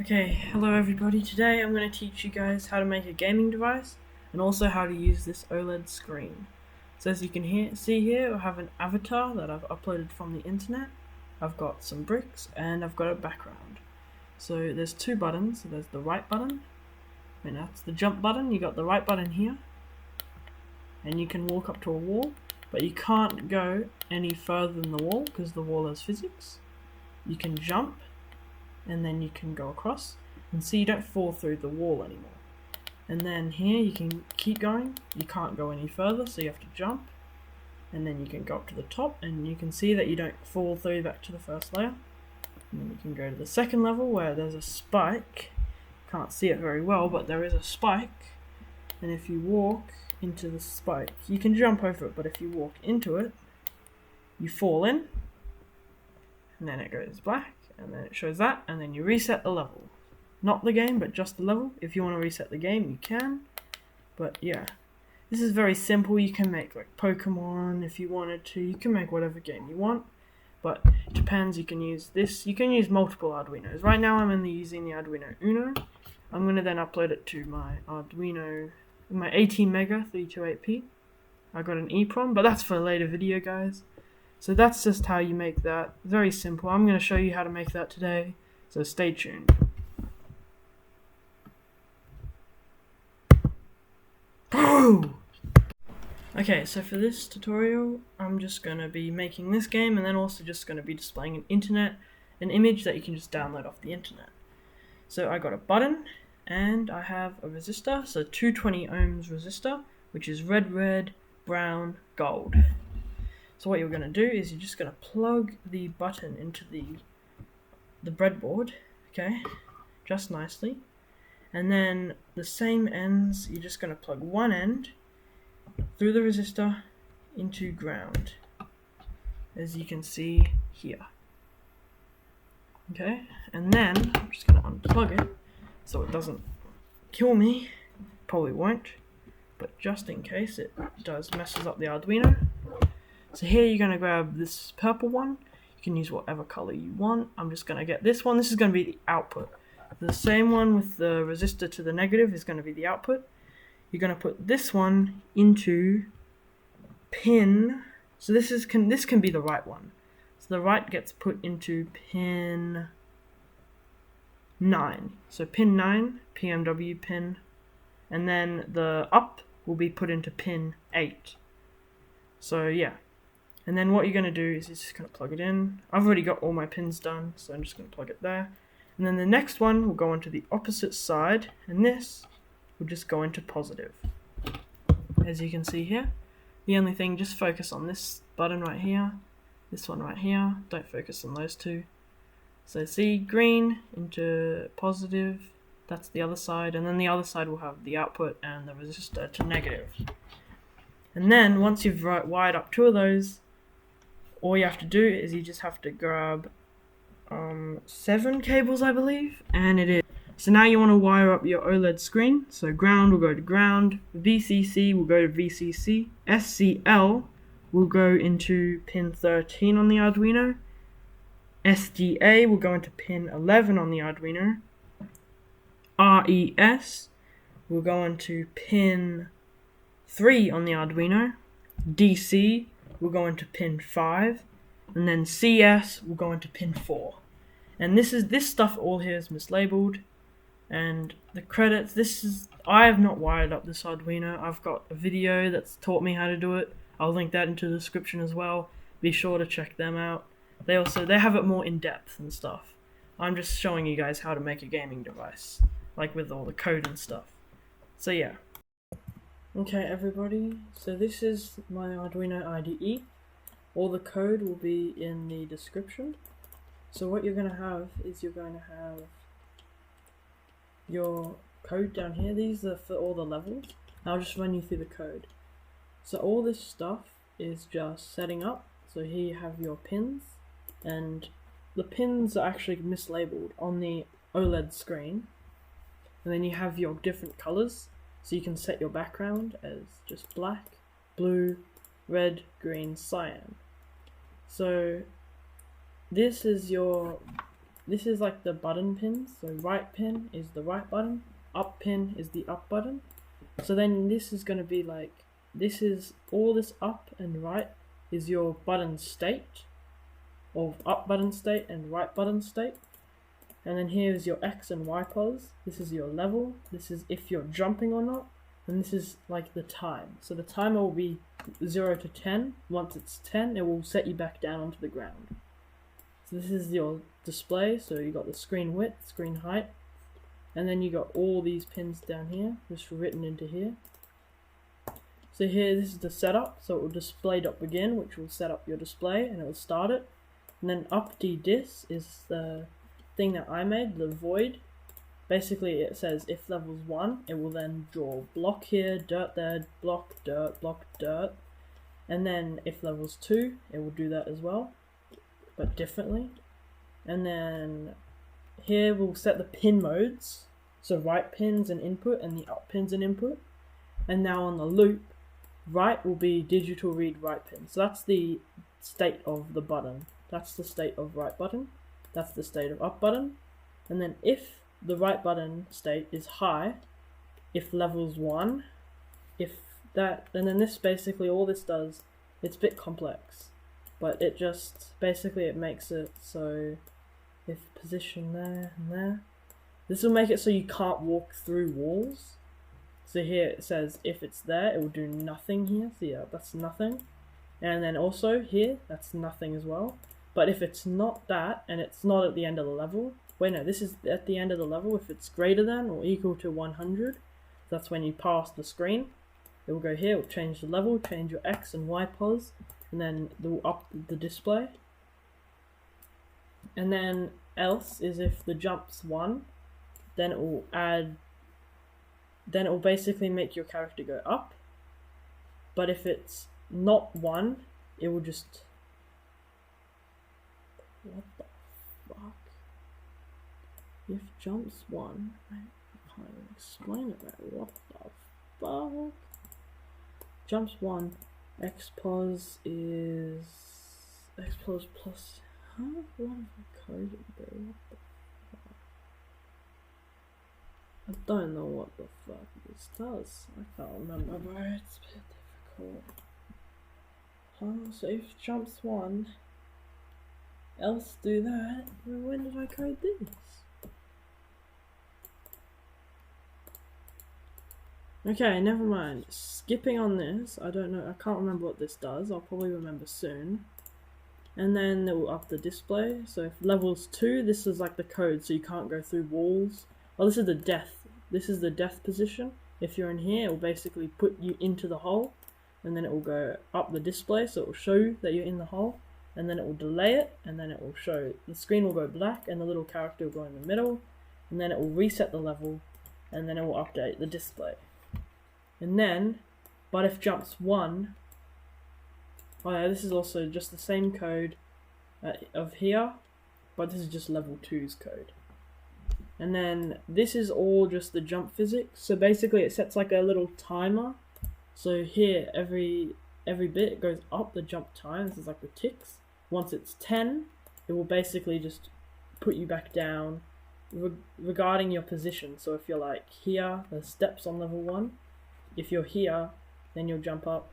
Okay, hello everybody. Today I'm going to teach you guys how to make a gaming device and also how to use this OLED screen. So as you can see here, I have an avatar that I've uploaded from the internet. I've got some bricks and I've got a background. So there's two buttons. There's the right button, and that's the jump button. You got the right button here, and you can walk up to a wall, but you can't go any further than the wall because the wall has physics. You can jump, and then you can go across, and see you don't fall through the wall anymore. And then here you can keep going, you can't go any further, so you have to jump, and then you can go up to the top, and you can see that you don't fall through back to the first layer. And then you can go to the second level where there's a spike. Can't see it very well, but there is a spike, and if you walk into the spike, you can jump over it, but if you walk into it, you fall in, and then it goes black, and then it shows that, and then you reset the level. Not the game, but just the level. If you want to reset the game, you can. But yeah, this is very simple. You can make like Pokemon if you wanted to. You can make whatever game you want, but it depends. You can use this. You can use multiple Arduinos. Right now I'm only using the Arduino Uno. I'm going to then upload it to my Arduino, my 18 mega 328p. I got an EEPROM, but that's for a later video, guys. So that's just how you make that. Very simple. I'm going to show you how to make that today, so stay tuned. Boo! Okay, so for this tutorial, I'm just going to be making this game, and then also just going to be displaying an image that you can just download off the internet. So I got a button, and I have a resistor, so 220 ohms resistor, which is red, brown, gold. So what you're going to do is you're just going to plug the button into the breadboard, okay, just nicely. And then the same ends, you're just going to plug one end through the resistor into ground, as you can see here. Okay, and then I'm just going to unplug it so it doesn't kill me. Probably won't, but just in case it does messes up the Arduino. So here you're going to grab this purple one. You can use whatever color you want. I'm just going to get this one. This is going to be the output. The same one with the resistor to the negative is going to be the output. You're going to put this one into pin. So this can be the right one. So the right gets put into pin 9. So pin 9, PMW pin. And then the up will be put into pin 8. So yeah. And then what you're going to do is you're just going to plug it in. I've already got all my pins done, so I'm just going to plug it there. And then the next one will go onto the opposite side, and this will just go into positive. As you can see here, the only thing, just focus on this button right here, this one right here, don't focus on those two. So see, green into positive, that's the other side, and then the other side will have the output and the resistor to negative. And then once you've wired up two of those, all you have to do is you just have to grab 7 cables, I believe, and it is. So now you want to wire up your OLED screen. So ground will go to ground, VCC will go to VCC, SCL will go into pin 13 on the Arduino, SDA will go into pin 11 on the Arduino, RES will go into pin 3 on the Arduino, DC will go into pin 5, and then CS will go into pin 4. And this stuff all here is mislabeled, and the credits, I have not wired up this Arduino. I've got a video that's taught me how to do it. I'll link that into the description as well. Be sure to check them out. They have it more in depth and stuff. I'm just showing you guys how to make a gaming device, like with all the code and stuff. So yeah. Okay everybody, so this is my Arduino IDE. All the code will be in the description. So what you're going to have is you're going to have your code down here. These are for all the levels. I'll just run you through the code. So all this stuff is just setting up. So here you have your pins, and the pins are actually mislabeled on the OLED screen. And then you have your different colors. So you can set your background as just black, blue, red, green, cyan. So this is your this is like the button pins. So right pin is the right button, up pin is the up button. So then this is going to be like, this is all this up and right is your button state, or up button state and right button state. And then here is your X and Y pos. This is your level. This is if you're jumping or not. And this is like the time. So the timer will be 0 to 10. Once it's 10, it will set you back down onto the ground. So this is your display. So you got the screen width, screen height. And then you got all these pins down here, just written into here. So here, this is the setup. So it will display.begin, which will set up your display and it will start it. And then upddis is the thing that I made, the void. Basically it says if level's 1, it will then draw block here, dirt there, block, dirt. And then if level's 2, it will do that as well, but differently. And then here we'll set the pin modes. So right pin's an input and the up pin's an input. And now on the loop, right will be digital read write pin. So that's the state of the button. That's the state of right button. That's the state of up button. And then if the right button state is high, if level's 1, if that, and then this basically, all this does, it's a bit complex, but it just, basically it makes it so if position there and there, this will make it so you can't walk through walls. So here it says if it's there, it will do nothing here. So yeah, that's nothing. And then also here, that's nothing as well. But if it's not that, and it's not at the end of the level, wait no, this is at the end of the level, if it's greater than or equal to 100, that's when you pass the screen. It will go here, it will change the level, change your X and Y pos, and then it will up the display. And then else is if the jump's 1, then it will add, then it will basically make your character go up. But if it's not 1, it will just, what the fuck? If jumps 1, I can't even explain it right. What the fuck? Jumps 1, X pos is X pos plus. Huh? What have I coded there? What the fuck? I don't know what the fuck this does. I can't remember, bro. It's a bit difficult. So if jumps 1, else do that. When did I code this? Okay, never mind. Skipping on this, I don't know, I can't remember what this does. I'll probably remember soon. And then it will up the display. So if level's 2, this is like the code, so you can't go through walls. Oh, this is the death. This is the death position. If you're in here, it will basically put you into the hole. And then it will go up the display, so it will show you that you're in the hole. And then it will delay it, and then it will show, the screen will go black, and the little character will go in the middle. And then it will reset the level, and then it will update the display. And then, but if jumps 1, oh yeah, this is also just the same code of here, but this is just level 2's code. And then this is all just the jump physics. So basically it sets like a little timer. So here, every bit it goes up the jump time. This is like the ticks. Once it's 10, it will basically just put you back down regarding your position. So if you're like here, there's steps on level 1. If you're here, then you'll jump up,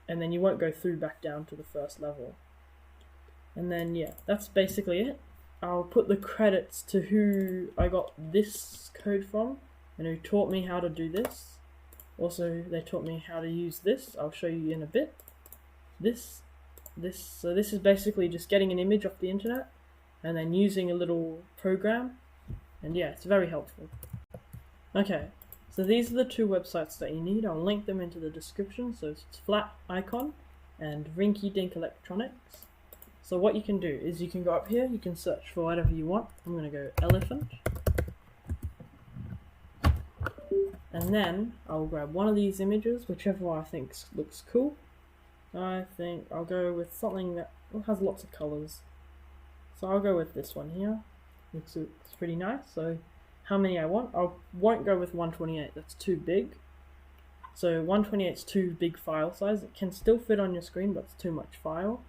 and then you won't go through back down to the first level. And then yeah, that's basically it. I'll put the credits to who I got this code from and who taught me how to do this. Also, they taught me how to use this. I'll show you in a bit. So this is basically just getting an image off the internet and then using a little program. And yeah, it's very helpful. Okay. So these are the 2 websites that you need. I'll link them into the description. So it's Flat Icon and Rinky Dink Electronics. So what you can do is you can go up here, you can search for whatever you want. I'm going to go elephant. And then I'll grab one of these images, whichever one I think looks cool. I think I'll go with something that has lots of colors. So I'll go with this one here. It's pretty nice. So how many I want? I won't go with 128, that's too big. So 128 is too big file size. It can still fit on your screen, but it's too much file.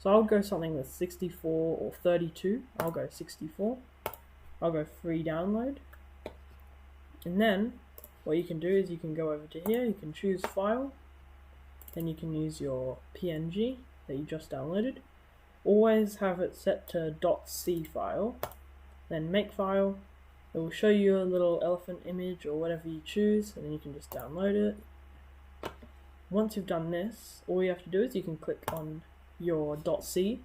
So I'll go something that's 64 or 32. I'll go 64. I'll go free download. And then what you can do is you can go over to here, you can choose file, then you can use your PNG that you just downloaded. Always have it set to .c file, then make file. It will show you a little elephant image or whatever you choose, and then you can just download it. Once you've done this, all you have to do is you can click on your .c,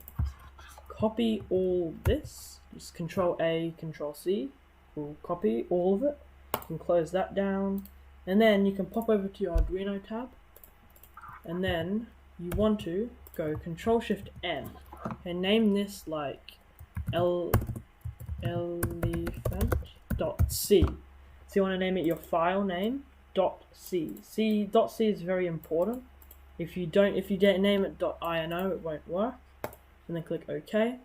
copy all this, just Control A, Control C, will copy all of it. You can close that down, and then you can pop over to your Arduino tab, and then you want to go Control Shift N and name this like elephant.c. So you want to name it your file name .c. .c is very important. If you name it .ino, it won't work. And then click OK.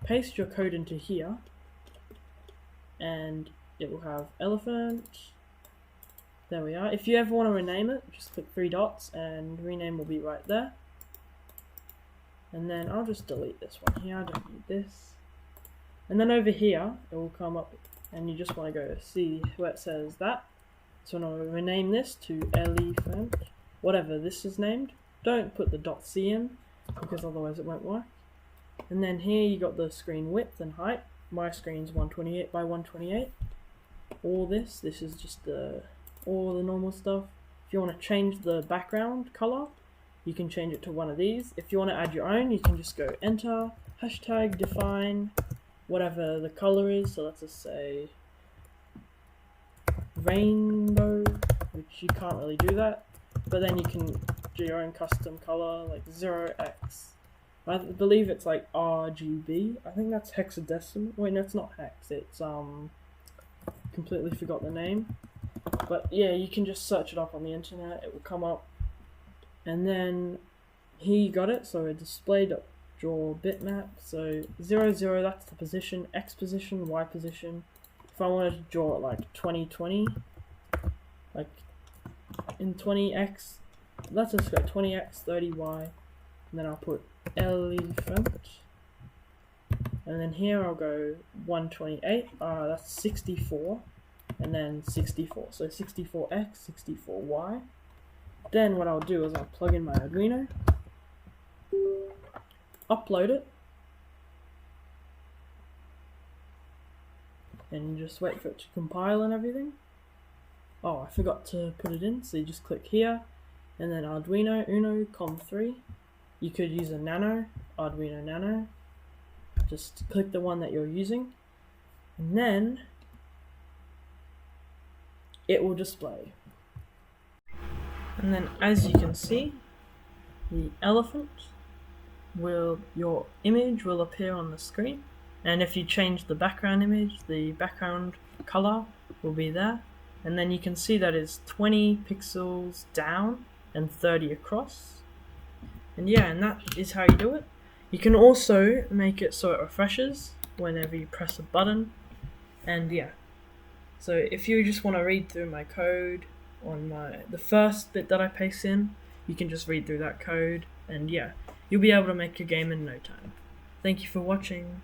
Paste your code into here, and it will have elephant. There we are. If you ever want to rename it, just click 3 dots and rename will be right there. And then I'll just delete this one here, I don't need this. And then over here, it will come up and you just want to go see where it says that. So I'm going to rename this to elephant, whatever this is named. Don't put the .c in, because otherwise it won't work. And then here you got the screen width and height. My screen's 128 by 128. All this is just all the normal stuff. If you want to change the background color, you can change it to one of these. If you want to add your own, you can just go enter, hashtag define, whatever the color is. So let's just say rainbow, which you can't really do that. But then you can do your own custom color, like 0x. I believe it's like RGB. I think that's hexadecimal. Wait, no, it's not hex. It's completely forgot the name. But yeah, you can just search it up on the internet. It will come up. And then here you got it. So a display.draw bitmap. So 0, 0, that's the position. X position, Y position. If I wanted to draw it like 2020, like in 20x, let's just go 20x, 30y, and then I'll put elephant, and then here I'll go 128, that's 64, and then 64, so 64x, 64y. Then what I'll do is I'll plug in my Arduino, upload it, and just wait for it to compile and everything. Oh, I forgot to put it in, so you just click here, and then Arduino Uno COM3. You could use a Nano, Arduino Nano. Just click the one that you're using, and then it will display. And then as you can see, the elephant your image will appear on the screen. And if you change the background image, the background color will be there. And then you can see that it's 20 pixels down and 30 across. And yeah, and that is how you do it. You can also make it so it refreshes whenever you press a button. And yeah, so if you just want to read through my code on the first bit that I paste in, you can just read through that code. And yeah, you'll be able to make your game in no time. Thank you for watching.